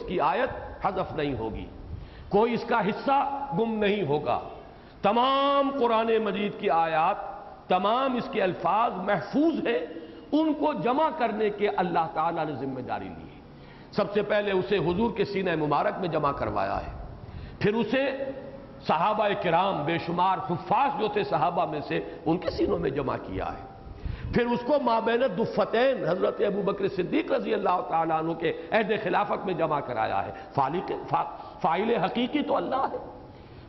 اس کی آیت حذف نہیں ہوگی، کوئی اس کا حصہ گم نہیں ہوگا۔ تمام قرآن مجید کی آیات، تمام اس کے الفاظ محفوظ ہیں، ان کو جمع کرنے کے اللہ تعالیٰ نے ذمہ داری لی ہے۔ سب سے پہلے اسے حضور کے سینہ مبارک میں جمع کروایا ہے، پھر اسے صحابہ کرام بے شمار حفاظ جو تھے صحابہ میں سے ان کے سینوں میں جمع کیا ہے، پھر اس کو مابین الدفتین حضرت ابوبکر صدیق رضی اللہ تعالیٰ عنہ کے عہد خلافت میں جمع کرایا ہے۔ فاعل حقیقی تو اللہ ہے،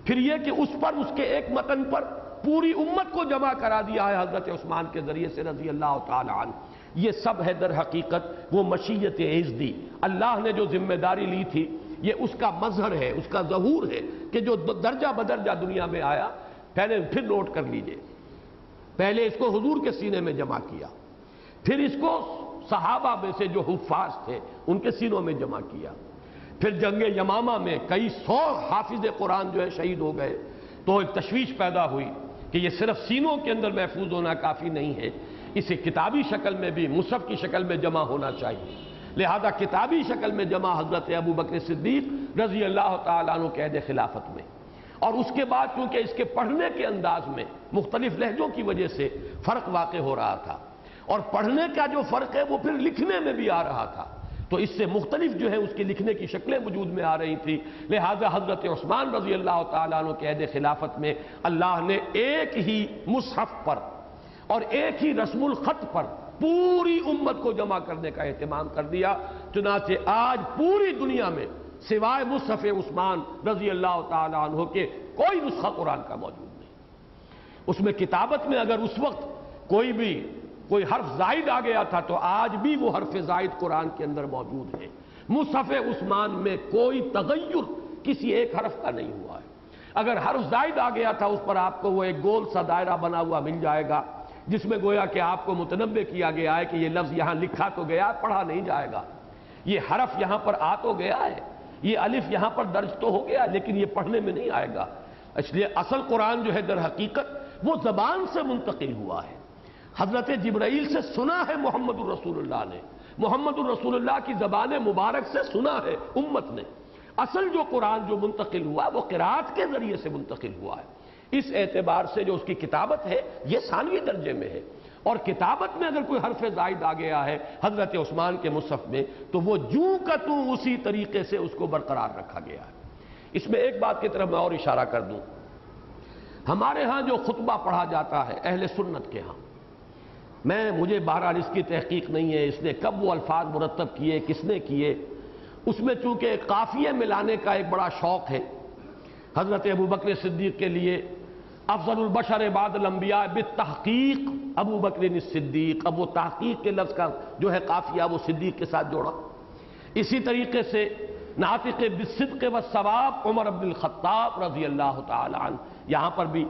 پھر یہ کہ اس پر اس کے ایک متن پر پوری امت کو جمع کرا دیا ہے حضرت عثمان کے ذریعے سے رضی اللہ تعالیٰ عنہ۔ یہ سب ہے در حقیقت وہ مشیت عزدی، اللہ نے جو ذمہ داری لی تھی، یہ اس کا مظہر ہے، اس کا ظہور ہے کہ جو درجہ بدرجہ دنیا میں آیا۔ پہلے پھر نوٹ کر لیجئے، پہلے اس کو حضور کے سینے میں جمع کیا، پھر اس کو صحابہ میں سے جو حفاظ تھے ان کے سینوں میں جمع کیا، پھر جنگ یمامہ میں کئی سو حافظ قرآن جو ہے شہید ہو گئے، تو ایک تشویش پیدا ہوئی کہ یہ صرف سینوں کے اندر محفوظ ہونا کافی نہیں ہے، اسے کتابی شکل میں بھی مصحف کی شکل میں جمع ہونا چاہیے۔ لہذا کتابی شکل میں جمع حضرت ابوبکر صدیق رضی اللہ تعالیٰ عنہ کے عہد خلافت میں، اور اس کے بعد چونکہ اس کے پڑھنے کے انداز میں مختلف لہجوں کی وجہ سے فرق واقع ہو رہا تھا، اور پڑھنے کا جو فرق ہے وہ پھر لکھنے میں بھی آ رہا تھا، تو اس سے مختلف جو ہے اس کی لکھنے کی شکلیں وجود میں آ رہی تھی۔ لہذا حضرت عثمان رضی اللہ تعالیٰ عنہ کے عہد خلافت میں اللہ نے ایک ہی مصحف پر اور ایک ہی رسم الخط پر پوری امت کو جمع کرنے کا اہتمام کر دیا۔ چنانچہ آج پوری دنیا میں سوائے مصحف عثمان رضی اللہ تعالیٰ عنہ کے کوئی نسخہ قرآن کا موجود نہیں۔ اس میں کتابت میں اگر اس وقت کوئی حرف زائد آ گیا تھا تو آج بھی وہ حرف زائد قرآن کے اندر موجود ہے۔ مصحف عثمان میں کوئی تغیر کسی ایک حرف کا نہیں ہوا ہے۔ اگر حرف زائد آ گیا تھا اس پر آپ کو وہ ایک گول سا دائرہ بنا ہوا مل جائے گا، جس میں گویا کہ آپ کو متنبہ کیا گیا ہے کہ یہ لفظ یہاں لکھا تو گیا، پڑھا نہیں جائے گا، یہ حرف یہاں پر آ تو گیا ہے، یہ الف یہاں پر درج تو ہو گیا، لیکن یہ پڑھنے میں نہیں آئے گا۔ اس لیے اصل قرآن جو ہے در حقیقت وہ زبان سے منتقل ہوا ہے، حضرت جبرائیل سے سنا ہے محمد الرسول اللہ نے، محمد الرسول اللہ کی زبان مبارک سے سنا ہے امت نے۔ اصل جو قرآن جو منتقل ہوا وہ قرات کے ذریعے سے منتقل ہوا ہے۔ اس اعتبار سے جو اس کی کتابت ہے یہ ثانوی درجے میں ہے، اور کتابت میں اگر کوئی حرف زائد آ گیا ہے حضرت عثمان کے مصحف میں تو وہ جوں کا توں اسی طریقے سے اس کو برقرار رکھا گیا ہے۔ اس میں ایک بات کی طرف میں اور اشارہ کر دوں، ہمارے ہاں جو خطبہ پڑھا جاتا ہے اہل سنت کے ہاں، مجھے بہرحال اس کی تحقیق نہیں ہے اس نے کب وہ الفاظ مرتب کیے، کس نے کیے، اس میں چونکہ قافیے ملانے کا ایک بڑا شوق ہے۔ حضرت ابوبکر صدیق کے لیے افضل البشر بعد الانبیاء بالتحقیق ابوبکر الصدیق، اب وہ تحقیق کے لفظ کا جو ہے قافیہ وہ صدیق کے ساتھ جوڑا۔ اسی طریقے سے ناطق بالصدق والثواب عمر بن الخطاب رضی اللہ تعالی عنہ، یہاں پر بھی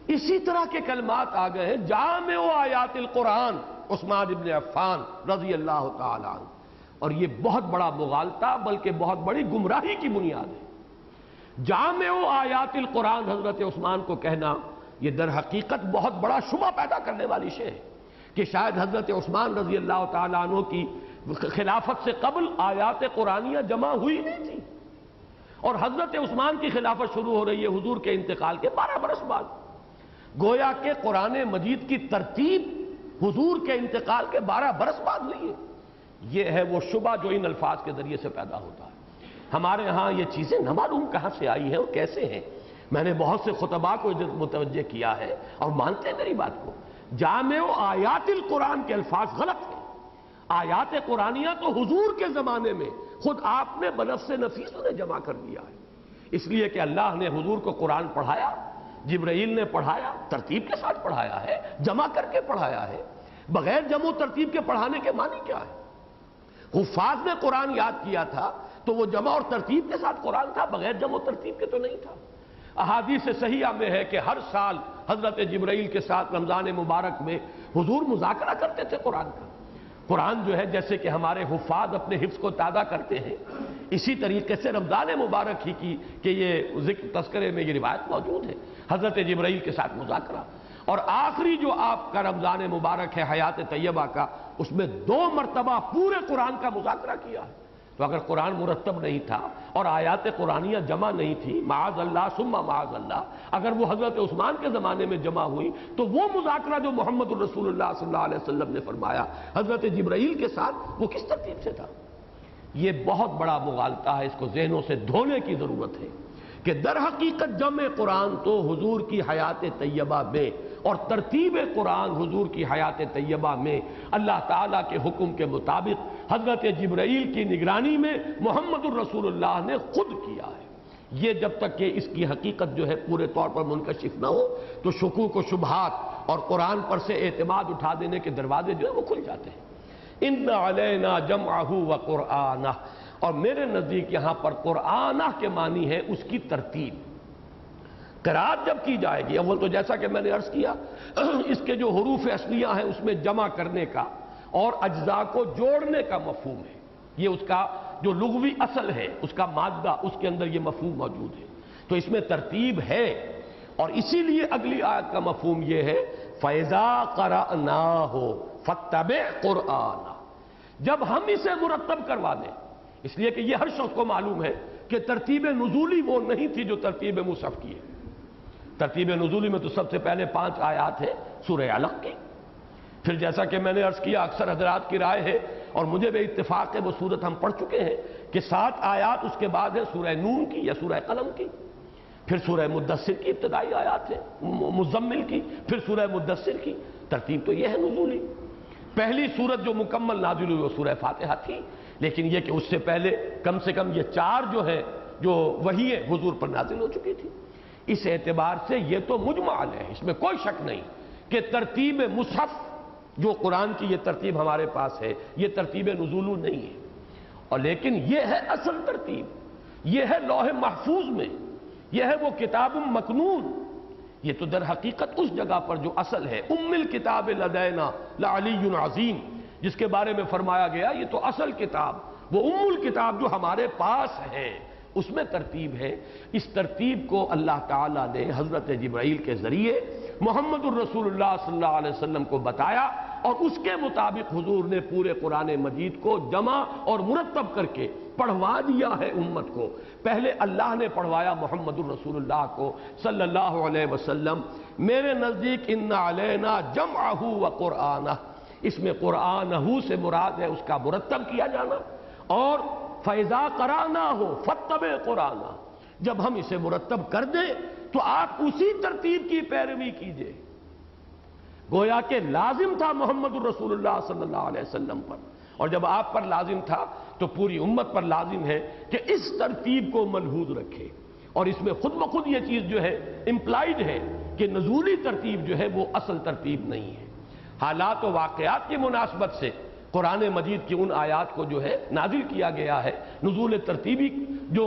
اسی طرح کے کلمات آ گئے ہیں۔ جامع آیات القرآن عثمان بن عفان رضی اللہ تعالی عنہ، اور یہ بہت بڑا مغالطہ بلکہ بہت بڑی گمراہی کی بنیاد ہے۔ جامع آیات القرآن حضرت عثمان کو کہنا یہ در حقیقت بہت بڑا شبہ پیدا کرنے والی شے ہے کہ شاید حضرت عثمان رضی اللہ تعالیٰ عنہ کی خلافت سے قبل آیات قرآنیہ جمع ہوئی نہیں تھی، اور حضرت عثمان کی خلافت شروع ہو رہی ہے حضور کے انتقال کے 12 برس بعد۔ گویا کہ قرآن مجید کی ترتیب حضور کے انتقال کے 12 برس بعد ہوئی ہے۔ یہ ہے وہ شبہ جو ان الفاظ کے ذریعے سے پیدا ہوتا ہے۔ ہمارے ہاں یہ چیزیں نہ معلوم کہاں سے آئی ہیں اور کیسے ہیں۔ میں نے بہت سے خطباء کو متوجہ کیا ہے اور مانتے ہیں میری بات کو۔ جامع آیات القرآن کے الفاظ غلط ہیں۔ آیات قرآنیہ تو حضور کے زمانے میں خود آپ نے بنفس نفیس انہیں جمع کر دیا ہے، اس لیے کہ اللہ نے حضور کو قرآن پڑھایا، جبرائیل نے پڑھایا، ترتیب کے ساتھ پڑھایا ہے، جمع کر کے پڑھایا ہے۔ بغیر جمع و ترتیب کے پڑھانے کے معنی کیا ہے؟ حفاظ نے قرآن یاد کیا تھا تو وہ جمع اور ترتیب کے ساتھ قرآن تھا، بغیر جمع و ترتیب کے تو نہیں تھا۔ احادیث صحیحہ میں ہے کہ ہر سال حضرت جبرائیل کے ساتھ رمضان مبارک میں حضور مذاکرہ کرتے تھے قرآن کا۔ قرآن جو ہے جیسے کہ ہمارے حفاظ اپنے حفظ کو تازہ کرتے ہیں، اسی طریقے سے رمضان مبارک ہی کی کہ یہ ذکر تذکرے میں یہ روایت موجود ہے، حضرت جبرائیل کے ساتھ مذاکرہ۔ اور آخری جو آپ کا رمضان مبارک ہے حیات طیبہ کا، اس میں 2 مرتبہ پورے قرآن کا مذاکرہ کیا ہے۔ تو اگر قرآن مرتب نہیں تھا اور آیات قرآنیہ جمع نہیں تھی، معاذ اللہ ثم معاذ اللہ، اگر وہ حضرت عثمان کے زمانے میں جمع ہوئی تو وہ مذاکرہ جو محمد الرسول اللہ صلی اللہ علیہ وسلم نے فرمایا حضرت جبرائیل کے ساتھ، وہ کس ترتیب سے تھا؟ یہ بہت بڑا مغالطہ ہے، اس کو ذہنوں سے دھونے کی ضرورت ہے کہ در حقیقت جمع قرآن تو حضور کی حیات طیبہ میں، اور ترتیب قرآن حضور کی حیات طیبہ میں اللہ تعالیٰ کے حکم کے مطابق حضرت جبرائیل کی نگرانی میں محمد الرسول اللہ نے خود کیا ہے۔ یہ جب تک کہ اس کی حقیقت جو ہے پورے طور پر منکشف نہ ہو تو شکوک و شبہات اور قرآن پر سے اعتماد اٹھا دینے کے دروازے جو ہے وہ کھل جاتے ہیں۔ ان علینا جمعہ و قرآنہ، اور میرے نزدیک یہاں پر قرآنہ کے معنی ہے اس کی ترتیب۔ قرات جب کی جائے گی، اول تو جیسا کہ میں نے عرض کیا اس کے جو حروف اصلیہ ہیں اس میں جمع کرنے کا اور اجزاء کو جوڑنے کا مفہوم ہے، یہ اس کا جو لغوی اصل ہے، اس کا مادہ، اس کے اندر یہ مفہوم موجود ہے، تو اس میں ترتیب ہے۔ اور اسی لیے اگلی آیت کا مفہوم یہ ہے فَإِذَا قَرَأْنَاهُ فَاتَّبِعْ قُرْآنَهُ، جب ہم اسے مرتب کروا دیں، اس لیے کہ یہ ہر شخص کو معلوم ہے کہ ترتیب نزولی وہ نہیں تھی جو ترتیب مصحف کی ہے۔ ترتیب نزولی میں تو سب سے پہلے 5 آیات ہیں سورہ علق کی، پھر جیسا کہ میں نے عرض کیا اکثر حضرات کی رائے ہے اور مجھے بھی اتفاق ہے وہ صورت ہم پڑھ چکے ہیں کہ 7 آیات اس کے بعد ہے سورہ نون کی یا سورہ قلم کی، پھر سورہ مدثر کی ابتدائی آیات ہے، مزمل کی، پھر سورہ مدثر کی۔ ترتیب تو یہ ہے نزولی۔ پہلی سورت جو مکمل نازل ہوئی وہ سورہ فاتحہ تھی، لیکن یہ کہ اس سے پہلے کم سے کم یہ 4 جو ہے جو وحی حضور پر نازل ہو چکی تھی۔ اس اعتبار سے یہ تو مجمل ہے، اس میں کوئی شک نہیں کہ ترتیب مصحف جو قرآن کی یہ ترتیب ہمارے پاس ہے یہ ترتیب نزول نہیں ہے، اور لیکن یہ ہے اصل ترتیب، یہ ہے لوح محفوظ میں، یہ ہے وہ کتاب مکنون، یہ تو در حقیقت اس جگہ پر جو اصل ہے ام الکتاب لدینا لعلی عظیم، جس کے بارے میں فرمایا گیا یہ تو اصل کتاب، وہ ام الکتاب جو ہمارے پاس ہے، اس میں ترتیب ہے۔ اس ترتیب کو اللہ تعالیٰ نے حضرت جبرائیل کے ذریعے محمد الرسول اللہ صلی اللہ علیہ وسلم کو بتایا، اور اس کے مطابق حضور نے پورے قرآن مجید کو جمع اور مرتب کر کے پڑھوا دیا ہے امت کو۔ پہلے اللہ نے پڑھوایا محمد الرسول اللہ کو صلی اللہ علیہ وسلم۔ میرے نزدیک ان علینا جمعہ و قرآنہ، اس میں قرآنہ سے مراد ہے اس کا مرتب کیا جانا، اور فَإِذَا قَرَأْنَاهُ فَاتَّبِعْ قُرْآنَهُ، جب ہم اسے مرتب کر دیں تو آپ اسی ترتیب کی پیروی کیجئے۔ گویا کہ لازم تھا محمد الرسول اللہ صلی اللہ علیہ وسلم پر، اور جب آپ پر لازم تھا تو پوری امت پر لازم ہے کہ اس ترتیب کو ملحوظ رکھے، اور اس میں خود بخود یہ چیز جو ہے امپلائیڈ ہے کہ نزولی ترتیب جو ہے وہ اصل ترتیب نہیں ہے۔ حالات و واقعات کی مناسبت سے قرآن مجید کی ان آیات کو جو ہے نازل کیا گیا ہے، نزول ترتیبی جو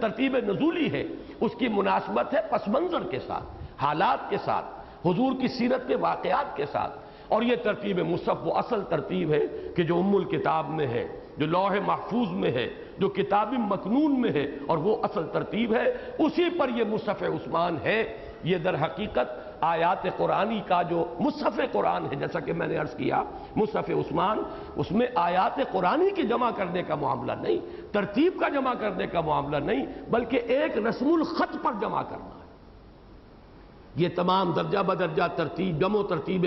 ترتیب نزولی ہے اس کی مناسبت ہے پس منظر کے ساتھ، حالات کے ساتھ، حضور کی سیرت کے واقعات کے ساتھ، اور یہ ترتیب مصحف وہ اصل ترتیب ہے کہ جو ام الکتاب میں ہے، جو لوح محفوظ میں ہے، جو کتاب مکنون میں ہے، اور وہ اصل ترتیب ہے، اسی پر یہ مصحف عثمان ہے۔ یہ در حقیقت آیات قرآنی کا جو مصحف قرآن ہے، جیسا کہ میں نے عرض کیا مصحف عثمان، اس میں آیات قرآنی کی جمع کرنے کا معاملہ نہیں، ترتیب کا جمع کرنے کا معاملہ نہیں، بلکہ ایک رسم الخط پر جمع کرنا ہے۔ یہ تمام درجہ بدرجہ ترتیب، جمع و ترتیب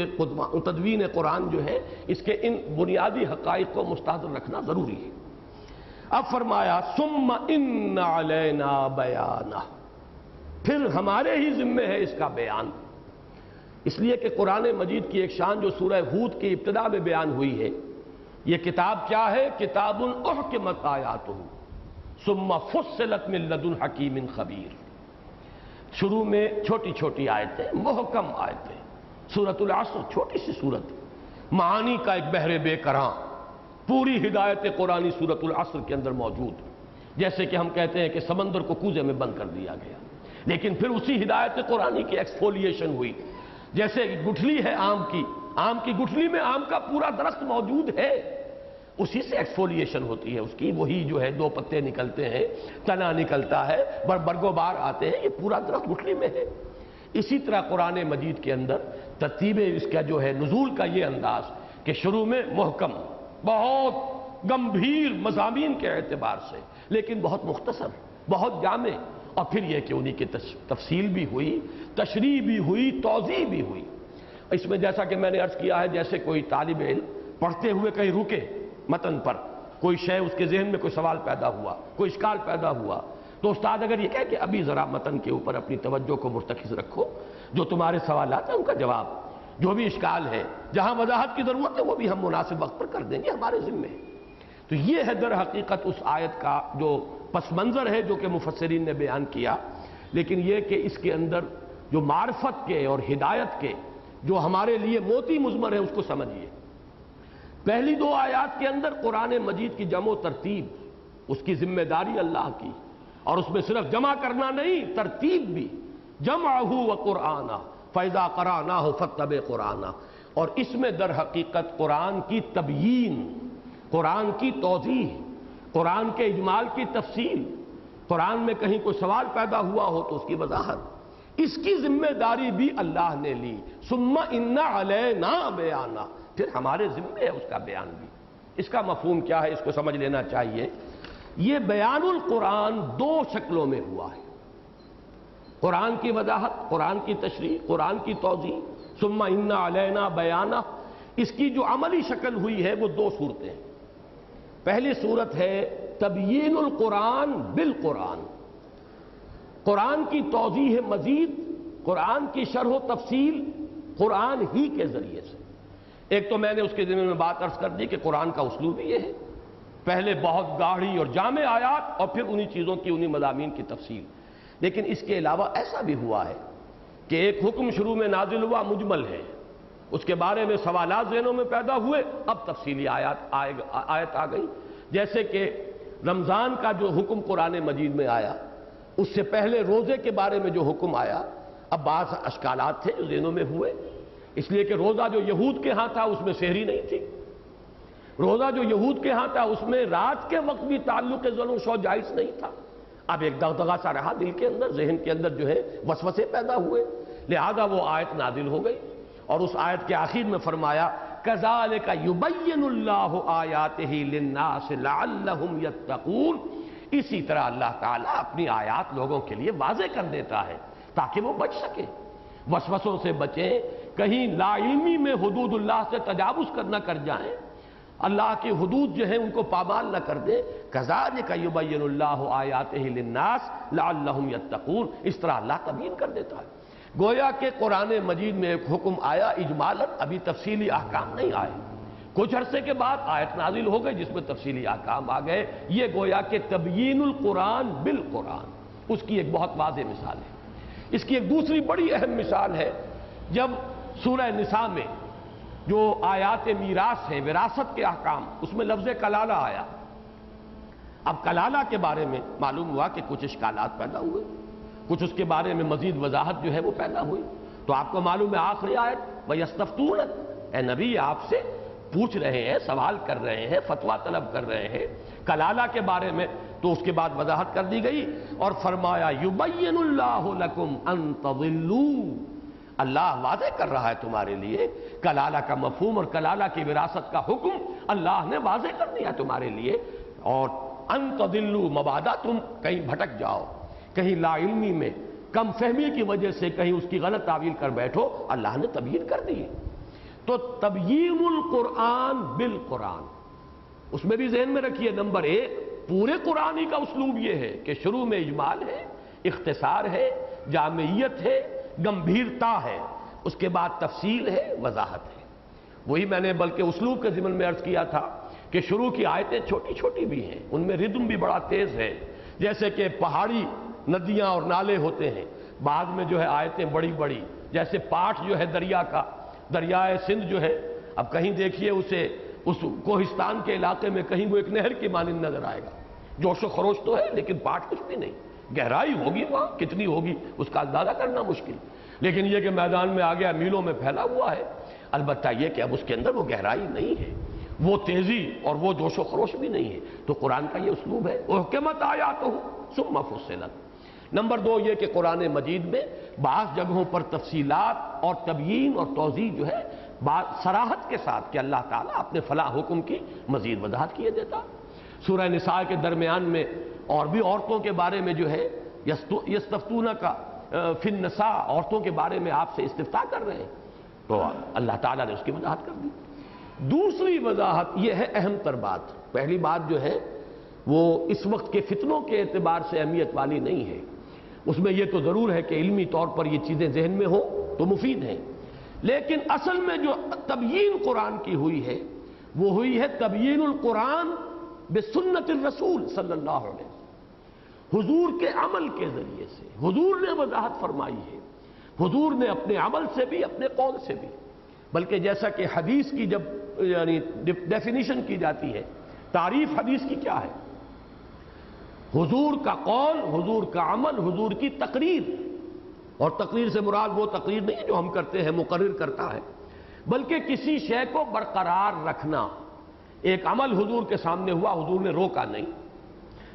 تدوین قرآن جو ہے اس کے ان بنیادی حقائق کو مستحضر رکھنا ضروری ہے۔ اب فرمایا ثم ان علینا بیانہ، پھر ہمارے ہی ذمے ہے اس کا بیان، اس لیے کہ قرآن مجید کی ایک شان جو سورہ ہود کی ابتدا میں بیان ہوئی ہے، یہ کتاب کیا ہے؟ کتاب احکمت آیاتہ ثم فصلت من لدن حکیم خبیر۔ شروع میں چھوٹی چھوٹی آیتیں، محکم آیتیں، سورۃ العصر چھوٹی سی صورت، معانی کا ایک بحر بے کراں، پوری ہدایت قرآنی سورۃ العصر کے اندر موجود، جیسے کہ ہم کہتے ہیں کہ سمندر کو کوزے میں بند کر دیا گیا، لیکن پھر اسی ہدایت قرآنی کی ایکسفولیشن ہوئی، جیسے گٹھلی ہے آم کی گٹھلی میں آم کا پورا درخت موجود ہے، اسی سے ایکسفولیشن ہوتی ہے اس کی، وہی جو ہے 2 پتے نکلتے ہیں، تنا نکلتا ہے، برگ و بار آتے ہیں، یہ پورا درخت گٹھلی میں ہے۔ اسی طرح قرآن مجید کے اندر ترتیب اس کا جو ہے نزول کا یہ انداز کہ شروع میں محکم، بہت گمبھیر مضامین کے اعتبار سے، لیکن بہت مختصر، بہت جامع، اور پھر یہ کہ انہی کی تفصیل بھی ہوئی، تشریح بھی ہوئی، توضیح بھی ہوئی۔ اس میں جیسا کہ میں نے عرض کیا ہے، جیسے کوئی طالب علم پڑھتے ہوئے کہیں رکے متن پر، کوئی شے اس کے ذہن میں کوئی سوال پیدا ہوا، کوئی اشکال پیدا ہوا، تو استاد اگر یہ کہے کہ ابھی ذرا متن کے اوپر اپنی توجہ کو مرتکز رکھو، جو تمہارے سوالات ہیں ان کا جواب، جو بھی اشکال ہے، جہاں وضاحت کی ضرورت ہے وہ بھی ہم مناسب وقت پر کر دیں گے، ہمارے ذمے ہے۔ تو یہ ہے در حقیقت اس آیت کا جو پس منظر ہے جو کہ مفسرین نے بیان کیا، لیکن یہ کہ اس کے اندر جو معرفت کے اور ہدایت کے جو ہمارے لیے موتی مضمر ہے اس کو سمجھیے۔ پہلی دو آیات کے اندر قرآن مجید کی جمع و ترتیب، اس کی ذمہ داری اللہ کی، اور اس میں صرف جمع کرنا نہیں، ترتیب بھی، جمعہ و قرآنہ فَإِذَا قَرَأْنَاهُ فَاتَّبِعْ قُرْآنَهُ، اور اس میں در حقیقت قرآن کی تبیین، قرآن کی توضیح، قرآن کے اجمال کی تفصیل، قرآن میں کہیں کوئی سوال پیدا ہوا ہو تو اس کی وضاحت، اس کی ذمہ داری بھی اللہ نے لی۔ ثُمَّ إِنَّ عَلَيْنَا بَيَانَهُ، پھر ہمارے ذمہ ہے اس کا بیان بھی۔ اس کا مفہوم کیا ہے، اس کو سمجھ لینا چاہیے۔ یہ بیان القرآن دو شکلوں میں ہوا ہے، قرآن کی وضاحت، قرآن کی تشریح، قرآن کی توضیح، ثم ان علینا بیانہ۔ اس کی جو عملی شکل ہوئی ہے وہ دو صورتیں ہیں۔ پہلی صورت ہے تبیین القرآن بالقرآن، قرآن کی توضیح مزید، قرآن کی شرح و تفصیل قرآن ہی کے ذریعے سے۔ ایک تو میں نے اس کے ذمہ میں بات عرض کر دی کہ قرآن کا اسلوب یہ ہے، پہلے بہت گاڑھی اور جامع آیات اور پھر انہی چیزوں کی، انہی مضامین کی تفصیل۔ لیکن اس کے علاوہ ایسا بھی ہوا ہے کہ ایک حکم شروع میں نازل ہوا، مجمل ہے، اس کے بارے میں سوالات ذہنوں میں پیدا ہوئے، اب تفصیلی آیت آ گئی۔ جیسے کہ رمضان کا جو حکم قرآن مجید میں آیا، اس سے پہلے روزے کے بارے میں جو حکم آیا، اب بعض اشکالات تھے جو ذہنوں میں ہوئے، اس لیے کہ روزہ جو یہود کے ہاں تھا اس میں سحری نہیں تھی، روزہ جو یہود کے ہاں تھا اس میں رات کے وقت بھی تعلق ظلم شو جائز نہیں تھا۔ اب ایک دغدغہ سا رہا دل کے اندر، ذہن کے اندر جو ہے وسوسے پیدا ہوئے، لہذا وہ آیت نازل ہو گئی، اور اس آیت کے آخر میں فرمایا كَذَلِكَ يُبَيِّنُ اللَّهُ آيَاتِهِ لِلنَّاسِ لَعَلَّهُمْ يَتَّقُونَ۔ اسی طرح اللہ تعالیٰ اپنی آیات لوگوں کے لیے واضح کر دیتا ہے تاکہ وہ بچ سکے، وسوسوں سے بچیں، کہیں لا علمی میں حدود اللہ سے تجاوز کرنا کر جائیں، اللہ کی حدود جو ہیں ان کو پامال نہ کر دیں۔ كَذَلِكَ يُبَيِّنُ اللَّهُ آيَاتِهِ لِلنَّاسِ لَعَلَّهُمْ يَتَّقُونَ۔ اس طرح اللہ تبیین کر دیتا ہے۔ گویا کہ قرآن مجید میں ایک حکم آیا اجمالاً، ابھی تفصیلی احکام نہیں آئے، کچھ عرصے کے بعد آیت نازل ہو گئی جس میں تفصیلی احکام آ گئے۔ یہ گویا کہ تبیین القرآن بالقرآن، اس کی ایک بہت واضح مثال ہے۔ اس کی ایک دوسری بڑی اہم مثال ہے، جب سورہ نساء میں جو آیات میراث ہیں، وراثت کے احکام، اس میں لفظ کلالہ آیا۔ اب کلالہ کے بارے میں معلوم ہوا کہ کچھ اشکالات پیدا ہوئے، کچھ اس کے بارے میں مزید وضاحت جو ہے وہ پیدا ہوئی۔ تو آپ کو معلوم ہے آخری آیت وَيَسْتَفْتُونَكَ، اے نبی آپ سے پوچھ رہے ہیں، سوال کر رہے ہیں، فتویٰ طلب کر رہے ہیں کلالہ کے بارے میں، تو اس کے بعد وضاحت کر دی گئی اور فرمایا يُبَيِّنُ اللَّهُ لَكُمْ أَن تَضِلُّوا، اللہ واضح کر رہا ہے تمہارے لیے کلالہ کا مفہوم اور کلالہ کی وراثت کا حکم اللہ نے واضح کر دیا تمہارے لیے، اور ان تضلوا، مبادا تم کہیں بھٹک جاؤ، کہیں لا علمی میں کم فہمی کی وجہ سے کہیں اس کی غلط تعویل کر بیٹھو، اللہ نے تبیین کر دی۔ تو تبیین القرآن بالقرآن، اس میں بھی ذہن میں رکھیے، نمبر ایک پورے قرآن کا اسلوب یہ ہے کہ شروع میں اجمال ہے، اختصار ہے، جامعیت ہے، گمبھیرتا ہے، اس کے بعد تفصیل ہے، وضاحت ہے۔ وہی میں نے بلکہ اسلوب کے ضمن میں عرض کیا تھا کہ شروع کی آیتیں چھوٹی چھوٹی بھی ہیں، ان میں ردم بھی بڑا تیز ہے، جیسے کہ پہاڑی ندیاں اور نالے ہوتے ہیں، بعد میں جو ہے آیتیں بڑی بڑی، جیسے پاٹ جو ہے دریا کا، دریائے سندھ جو ہے، اب کہیں دیکھیے اسے اس کوہستان کے علاقے میں کہیں وہ ایک نہر کی مانند نظر آئے گا، جوش و خروش تو ہے لیکن پاٹ کچھ بھی نہیں، گہرائی ہوگی وہاں کتنی ہوگی اس کا اندازہ کرنا مشکل، لیکن یہ کہ میدان میں آ گیا، میلوں میں پھیلا ہوا ہے، البتہ یہ کہ اب اس کے اندر وہ گہرائی نہیں ہے، وہ تیزی اور وہ جوش و خروش بھی نہیں ہے۔ تو قرآن کا یہ اسلوب ہے، احکمت آیاتہ ثم فصلت۔ نمبر دو یہ کہ قرآن مجید میں بعض جگہوں پر تفصیلات اور تبیین اور توضیح جو ہے صراحت کے ساتھ کہ اللہ تعالیٰ اپنے فلاں حکم کی مزید وضاحت کیے دیتا۔ سورہ نساء کے درمیان میں اور بھی عورتوں کے بارے میں جو ہے یستفتونک فی النساء، عورتوں کے بارے میں آپ سے استفتاء کر رہے ہیں، تو اللہ تعالیٰ نے اس کی وضاحت کر دی۔ دوسری وضاحت یہ ہے اہم تر بات، پہلی بات جو ہے وہ اس وقت کے فتنوں کے اعتبار سے اہمیت والی نہیں ہے، اس میں یہ تو ضرور ہے کہ علمی طور پر یہ چیزیں ذہن میں ہو تو مفید ہیں، لیکن اصل میں جو تبیین قرآن کی ہوئی ہے وہ ہوئی ہے تبیین القرآن بسنت الرسول صلی اللہ علیہ وسلم، حضور کے عمل کے ذریعے سے حضور نے وضاحت فرمائی ہے، حضور نے اپنے عمل سے بھی اپنے قول سے بھی، بلکہ جیسا کہ حدیث کی جب یعنی ڈیفینیشن کی جاتی ہے، تعریف حدیث کی کیا ہے؟ حضور کا قول، حضور کا عمل، حضور کی تقریر، اور تقریر سے مراد وہ تقریر نہیں جو ہم کرتے ہیں مقرر کرتا ہے، بلکہ کسی شے کو برقرار رکھنا۔ ایک عمل حضور کے سامنے ہوا، حضور نے روکا نہیں،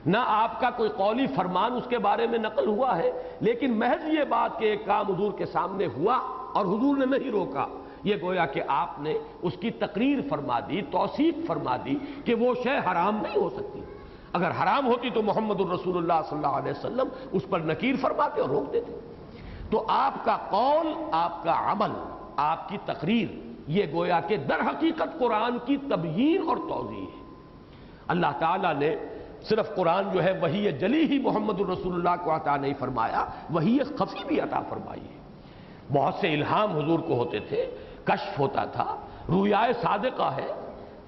نہ آپ کا کوئی قولی فرمان اس کے بارے میں نقل ہوا ہے، لیکن محض یہ بات کہ ایک کام حضور کے سامنے ہوا اور حضور نے نہیں روکا، یہ گویا کہ آپ نے اس کی تقریر فرما دی، توثیق فرما دی کہ وہ شے حرام نہیں ہو سکتی، اگر حرام ہوتی تو محمد الرسول اللہ صلی اللہ علیہ وسلم اس پر نکیر فرماتے اور روک دیتے۔ تو آپ کا قول، آپ کا عمل، آپ کی تقریر، یہ گویا کہ در حقیقت قرآن کی تبیین اور توضیح ہے۔ اللہ تعالیٰ نے صرف قرآن جو ہے وحی جلی ہی محمد الرسول اللہ کو عطا نہیں فرمایا، وحی خفی بھی عطا فرمائی ہے۔ بہت سے الہام حضور کو ہوتے تھے، کشف ہوتا تھا، رویائے صادقہ ہے،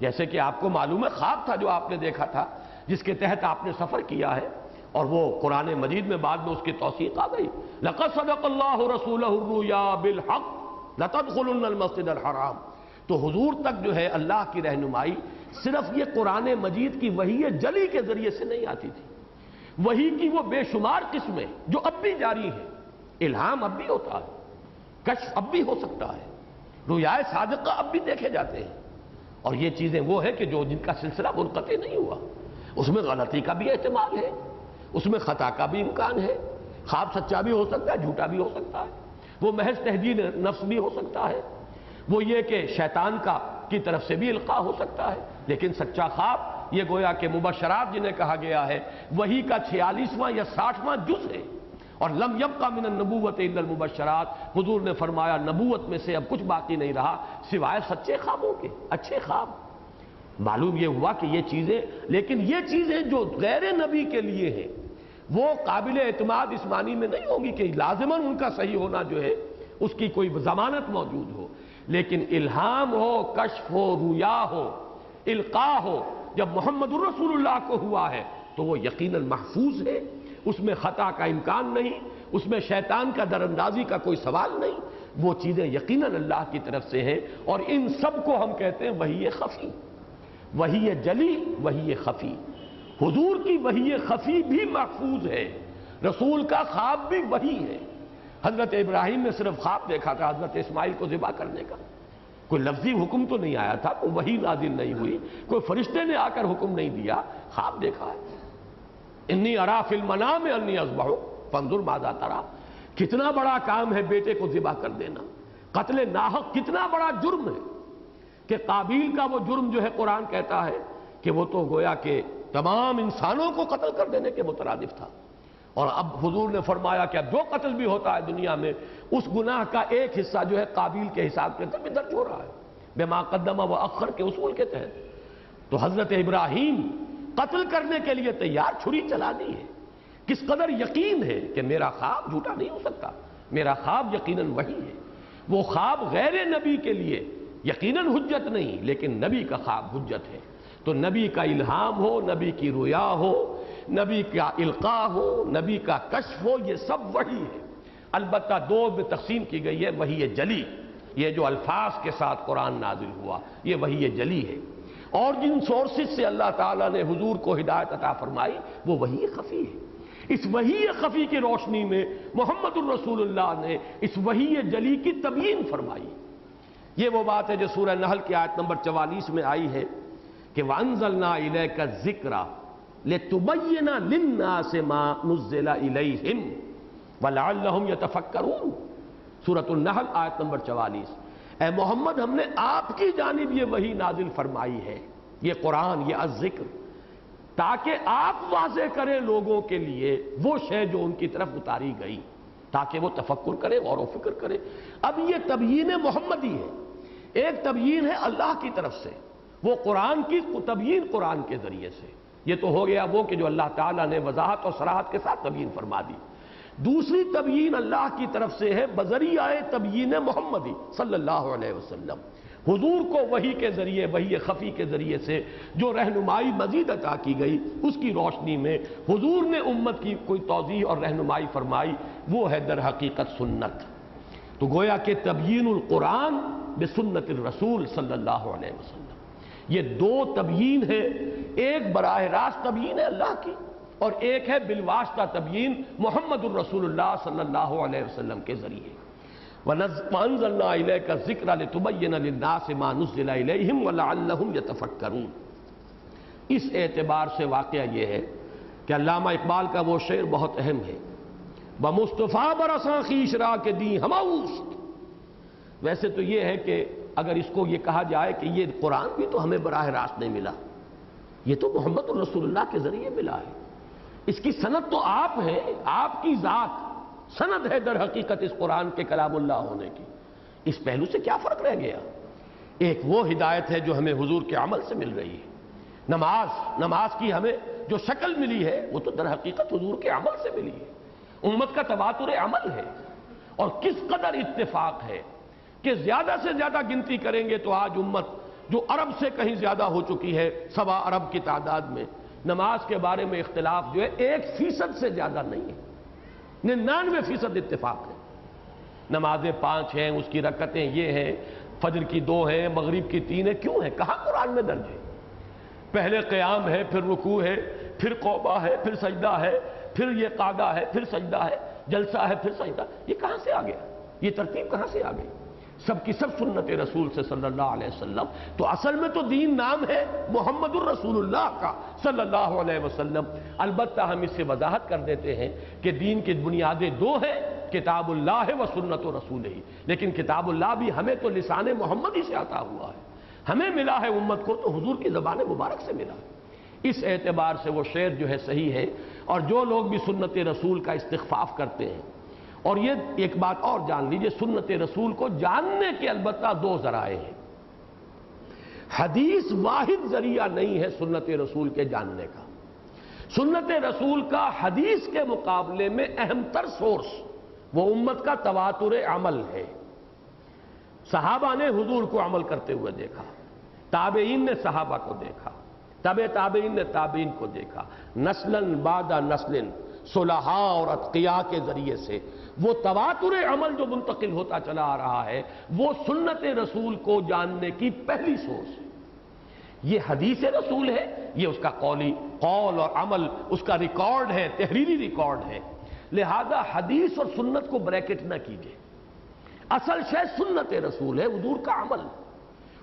جیسے کہ آپ کو معلوم ہے خواب تھا جو آپ نے دیکھا تھا، جس کے تحت آپ نے سفر کیا ہے، اور وہ قرآن مجید میں بعد میں اس کی توثیق آ گئی۔ لَقَدْ صَدَقَ اللَّهُ رَسُولَهُ الرُّؤْيَا بِالْحَقِّ لَتَدْخُلُنَّ الْمَسْجِدَ الْحَرَامَ۔ تو حضور تک جو ہے اللہ کی رہنمائی صرف یہ قرآن مجید کی وحی جلی کے ذریعے سے نہیں آتی تھی، وحی کی وہ بے شمار قسمیں جو اب بھی جاری ہیں، الہام اب بھی ہوتا ہے، کشف اب بھی ہو سکتا ہے، رویائے صادقہ اب بھی دیکھے جاتے ہیں، اور یہ چیزیں وہ ہیں کہ جو جن کا سلسلہ منقطع نہیں ہوا، اس میں غلطی کا بھی احتمال ہے، اس میں خطا کا بھی امکان ہے، خواب سچا بھی ہو سکتا ہے، جھوٹا بھی ہو سکتا ہے، وہ محض تہذیب نفس بھی ہو سکتا ہے، وہ یہ کہ شیطان کی طرف سے بھی القاء ہو سکتا ہے، لیکن سچا خواب یہ گویا کہ مبشرات جنہیں کہا گیا ہے وہی کا 46واں یا 60واں جز ہے، اور لم یبقى من النبوت الا المبشرات، حضور نے فرمایا نبوت میں سے اب کچھ باقی نہیں رہا سوائے سچے خوابوں کے، اچھے خواب۔ معلوم یہ ہوا کہ یہ چیزیں، لیکن یہ چیزیں جو غیر نبی کے لیے ہیں وہ قابل اعتماد اس معنی میں نہیں ہوگی کہ لازماً ان کا صحیح ہونا جو ہے اس کی کوئی ضمانت موجود ہو، لیکن الہام ہو، کشف ہو، رویا ہو، القاء ہو، جب محمد الرسول اللہ کو ہوا ہے تو وہ یقیناً محفوظ ہے، اس میں خطا کا امکان نہیں، اس میں شیطان کا دراندازی کا کوئی سوال نہیں، وہ چیزیں یقیناً اللہ کی طرف سے ہیں، اور ان سب کو ہم کہتے ہیں وحی خفی، وحی جلی، وحی خفی۔ حضور کی وحی خفی بھی محفوظ ہے، رسول کا خواب بھی وحی ہے۔ حضرت ابراہیم نے صرف خواب دیکھا تھا حضرت اسماعیل کو ذبح کرنے کا، کوئی لفظی حکم تو نہیں آیا تھا، کوئی وحی نازل نہیں ہوئی، کوئی فرشتے نے آ کر حکم نہیں دیا، خواب دیکھا ہے۔ انی ارا فی المنام انی اذبحک فانظر ماذا تری، کتنا بڑا کام ہے بیٹے کو ذبح کر دینا، قتل ناحق کتنا بڑا جرم ہے، کہ قابیل کا وہ جرم جو ہے قرآن کہتا ہے کہ وہ تو گویا کہ تمام انسانوں کو قتل کر دینے کے مترادف تھا، اور اب حضور نے فرمایا کہ اب جو قتل بھی ہوتا ہے دنیا میں اس گناہ کا ایک حصہ جو ہے قابیل کے حساب کے اندر بھی درج ہو رہا ہے، بما قدم و اخر کے اصول کے تحت۔ تو حضرت ابراہیم قتل کرنے کے لیے تیار، چھری چلا دی ہے، کس قدر یقین ہے کہ میرا خواب جھوٹا نہیں ہو سکتا، میرا خواب یقیناً وہی ہے۔ وہ خواب غیر نبی کے لیے یقیناً حجت نہیں، لیکن نبی کا خواب حجت ہے۔ تو نبی کا الہام ہو، نبی کی رویا ہو، نبی کا القاء ہو، نبی کا کشف ہو، یہ سب وحی ہے۔ البتہ دو میں تقسیم کی گئی ہے، وحی جلی، یہ جو الفاظ کے ساتھ قرآن نازل ہوا یہ وحی جلی ہے، اور جن سورسز سے اللہ تعالیٰ نے حضور کو ہدایت عطا فرمائی وہ وحی خفی ہے۔ اس وحی خفی کی روشنی میں محمد الرسول اللہ نے اس وحی جلی کی تبیین فرمائی۔ یہ وہ بات ہے جو سورہ نحل کی آیت نمبر 44 میں آئی ہے کہ وَأَنزَلْنَا إِلَيْكَ الذِّكْرَ لِتُبَيِّنَ لِلنَّاسِ مَا نُزِّلَ إِلَيْهِمْ وَلَعَلَّهُمْ يَتَفَكَّرُونَ، سورۃ النحل آیت نمبر 44۔ اے محمد ہم نے آپ کی جانب یہ وحی نازل فرمائی ہے، یہ قرآن، یہ الذکر، تاکہ آپ واضح کریں لوگوں کے لیے وہ شے جو ان کی طرف اتاری گئی، تاکہ وہ تفکر کرے، غور و فکر کرے۔ اب یہ تبیین محمدی ہے، ایک تبیین ہے اللہ کی طرف سے، وہ قرآن کی تبیین قرآن کے ذریعے سے، یہ تو ہو گیا وہ کہ جو اللہ تعالیٰ نے وضاحت اور صراحت کے ساتھ تبیین فرما دی۔ دوسری تبیین اللہ کی طرف سے ہے بذریعہ تبیین محمدی صلی اللہ علیہ وسلم، حضور کو وحی کے ذریعے، وحی خفی کے ذریعے سے جو رہنمائی مزید عطا کی گئی، اس کی روشنی میں حضور نے امت کی کوئی توضیح اور رہنمائی فرمائی، وہ ہے در حقیقت سنت۔ تو گویا کہ تبیین القرآن بسنت الرسول صلی اللہ علیہ وسلم، یہ دو تبیین ہے، ایک براہ راست تبیین ہے اللہ کی، اور ایک ہے بالواسطہ تبیین محمد الرسول اللہ صلی اللہ علیہ وسلم کے ذریعے۔ وَأَنزَلْنَا إِلَيْكَ الذِّكْرَ لِتُبَيِّنَ لِلنَّاسِ مَا نُزِّلَ إِلَيْهِمْ وَلَعَلَّهُمْ يَتَفَكَّرُونَ۔ اس اعتبار سے واقعہ یہ ہے کہ علامہ اقبال کا وہ شعر بہت اہم ہے، بمصطفیٰ برساں خویش را کے دیں ہماؤست۔ ویسے تو یہ ہے کہ اگر اس کو یہ کہا جائے کہ یہ قرآن بھی تو ہمیں براہ راست نہیں ملا، یہ تو محمد الرسول اللہ کے ذریعے ملا ہے، اس کی سند تو آپ ہے، آپ کی ذات سند ہے در حقیقت اس قرآن کے کلام اللہ ہونے کی۔ اس پہلو سے کیا فرق رہ گیا؟ ایک وہ ہدایت ہے جو ہمیں حضور کے عمل سے مل رہی ہے، نماز کی ہمیں جو شکل ملی ہے وہ تو در حقیقت حضور کے عمل سے ملی ہے، امت کا تواتر عمل ہے۔ اور کس قدر اتفاق ہے کہ زیادہ سے زیادہ گنتی کریں گے تو آج امت جو عرب سے کہیں زیادہ ہو چکی ہے، 7 ارب کی تعداد میں، نماز کے بارے میں اختلاف جو ہے 1% سے زیادہ نہیں ہے، 99% اتفاق ہے۔ نمازیں 5 ہیں، اس کی رکعتیں یہ ہیں، فجر کی 2 ہیں، مغرب کی 3 ہیں، کیوں ہے؟ کہاں قرآن میں درج ہے؟ پہلے قیام ہے، پھر رکوع ہے، پھر قوبہ ہے، پھر سجدہ ہے، پھر یہ قعدہ ہے، پھر سجدہ ہے، جلسہ ہے، پھر سجدہ۔ یہ کہاں سے آ گیا؟ یہ ترتیب کہاں سے آ گئی؟ سب کی سب سنت رسول سے صلی اللہ علیہ وسلم۔ تو اصل میں تو دین نام ہے محمد الرسول اللہ کا صلی اللہ علیہ وسلم۔ البتہ ہم اس سے وضاحت کر دیتے ہیں کہ دین کی بنیادیں 2 ہیں، کتاب اللہ و سنت رسول ہی، لیکن کتاب اللہ بھی ہمیں تو لسان محمد ہی سے عطا ہوا ہے، ہمیں ملا ہے امت کو تو حضور کی زبان مبارک سے ملا ہے۔ اس اعتبار سے وہ شعر جو ہے صحیح ہے، اور جو لوگ بھی سنت رسول کا استخفاف کرتے ہیں، اور یہ ایک بات اور جان لیجئے، سنت رسول کو جاننے کے البتہ 2 ذرائع ہیں، حدیث واحد ذریعہ نہیں ہے سنت رسول کے جاننے کا۔ سنت رسول کا حدیث کے مقابلے میں اہم تر سورس وہ امت کا تواتر عمل ہے۔ صحابہ نے حضور کو عمل کرتے ہوئے دیکھا، تابعین نے صحابہ کو دیکھا، تابعین نے تابعین کو دیکھا، نسلاً بعد نسل صلحاء اور اتقیاء کے ذریعے سے وہ تواتر عمل جو منتقل ہوتا چلا آ رہا ہے، وہ سنت رسول کو جاننے کی پہلی سورس ہے۔ یہ حدیث رسول ہے، یہ اس کا قول اور عمل، اس کا ریکارڈ ہے، تحریری ریکارڈ ہے۔ لہذا حدیث اور سنت کو بریکٹ نہ کیجیے، اصل شے سنت رسول ہے، حضور کا عمل۔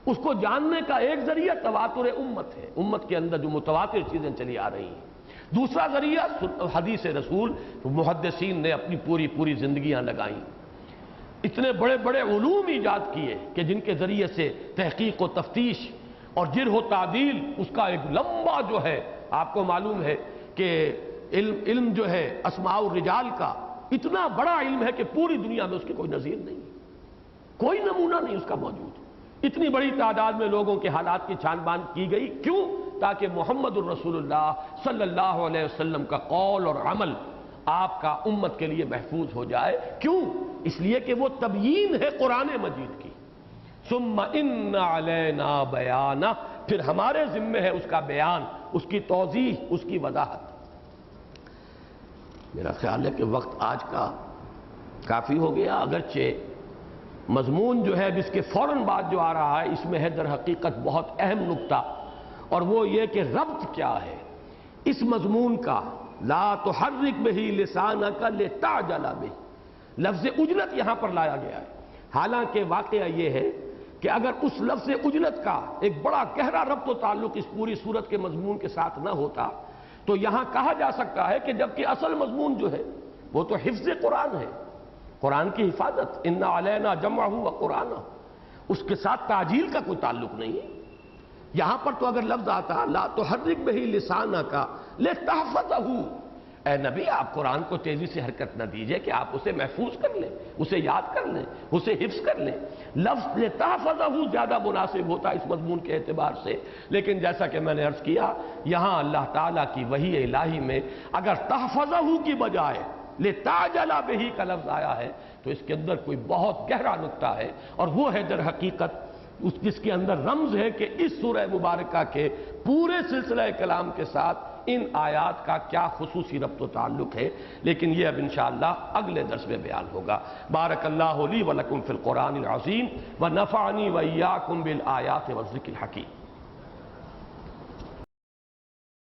اس کو جاننے کا ایک ذریعہ تواتر امت ہے، امت کے اندر جو متواتر چیزیں چلی آ رہی ہیں۔ دوسرا ذریعہ حدیث رسول، محدثین نے اپنی پوری زندگیاں لگائیں، اتنے بڑے بڑے علوم ایجاد کیے کہ جن کے ذریعے سے تحقیق و تفتیش اور جرح و تعدیل اس کا ایک لمبا جو ہے، آپ کو معلوم ہے کہ علم جو ہے اسماء الرجال کا اتنا بڑا علم ہے کہ پوری دنیا میں اس کی کوئی نظیر نہیں، کوئی نمونہ نہیں اس کا موجود۔ اتنی بڑی تعداد میں لوگوں کے حالات کی چھان بان کی گئی، کیوں؟ تاکہ محمد الرسول اللہ صلی اللہ علیہ وسلم کا قول اور عمل آپ کا امت کے لیے محفوظ ہو جائے۔ کیوں؟ اس لیے کہ وہ تبیین ہے قرآن مجید کی۔ ثم ان علینا بیانہ، پھر ہمارے ذمہ ہے اس کا بیان، اس کی توضیح، اس کی وضاحت۔ میرا خیال ہے کہ وقت آج کا کافی ہو گیا، اگرچہ مضمون جو ہے اب اس کے فوراً بعد جو آ رہا ہے اس میں ہے در حقیقت بہت اہم نقطہ، اور وہ یہ کہ ربط کیا ہے اس مضمون کا۔ لا تحرک بہ لسانک لتعجل بہ، لفظ اجلت یہاں پر لایا گیا ہے، حالانکہ واقعہ یہ ہے کہ اگر اس لفظ اجلت کا ایک بڑا گہرا ربط و تعلق اس پوری سورت کے مضمون کے ساتھ نہ ہوتا تو یہاں کہا جا سکتا ہے کہ جبکہ اصل مضمون جو ہے وہ تو حفظ قرآن ہے، قرآن کی حفاظت، ان علینا جمعہ و قرآنہ، اس کے ساتھ تعجیل کا کوئی تعلق نہیں ہے۔ یہاں پر تو اگر لفظ آتا لا تحرک بہ لسانک لتحفظہ، اے نبی آپ قرآن کو تیزی سے حرکت نہ دیجئے کہ آپ اسے محفوظ کر لیں، اسے یاد کر لیں، اسے حفظ کر لیں۔ لفظ لتحفظہ زیادہ مناسب ہوتا اس مضمون کے اعتبار سے، لیکن جیسا کہ میں نے عرض کیا یہاں اللہ تعالیٰ کی وحی الہی میں اگر تحفظہ کی بجائے لتعجل بہ کا لفظ آیا ہے تو اس کے اندر کوئی بہت گہرا نکتہ ہے، اور وہ ہے در حقیقت جس کے اندر رمز ہے کہ اس سورہ مبارکہ کے پورے سلسلہ کلام کے ساتھ ان آیات کا کیا خصوصی ربط و تعلق ہے، لیکن یہ اب انشاءاللہ اگلے درس میں بیان ہوگا۔ بارک اللہ لی و لکم فی القرآن العظیم و نفعنی و ایاکم بالآیات والذکر الحکیم۔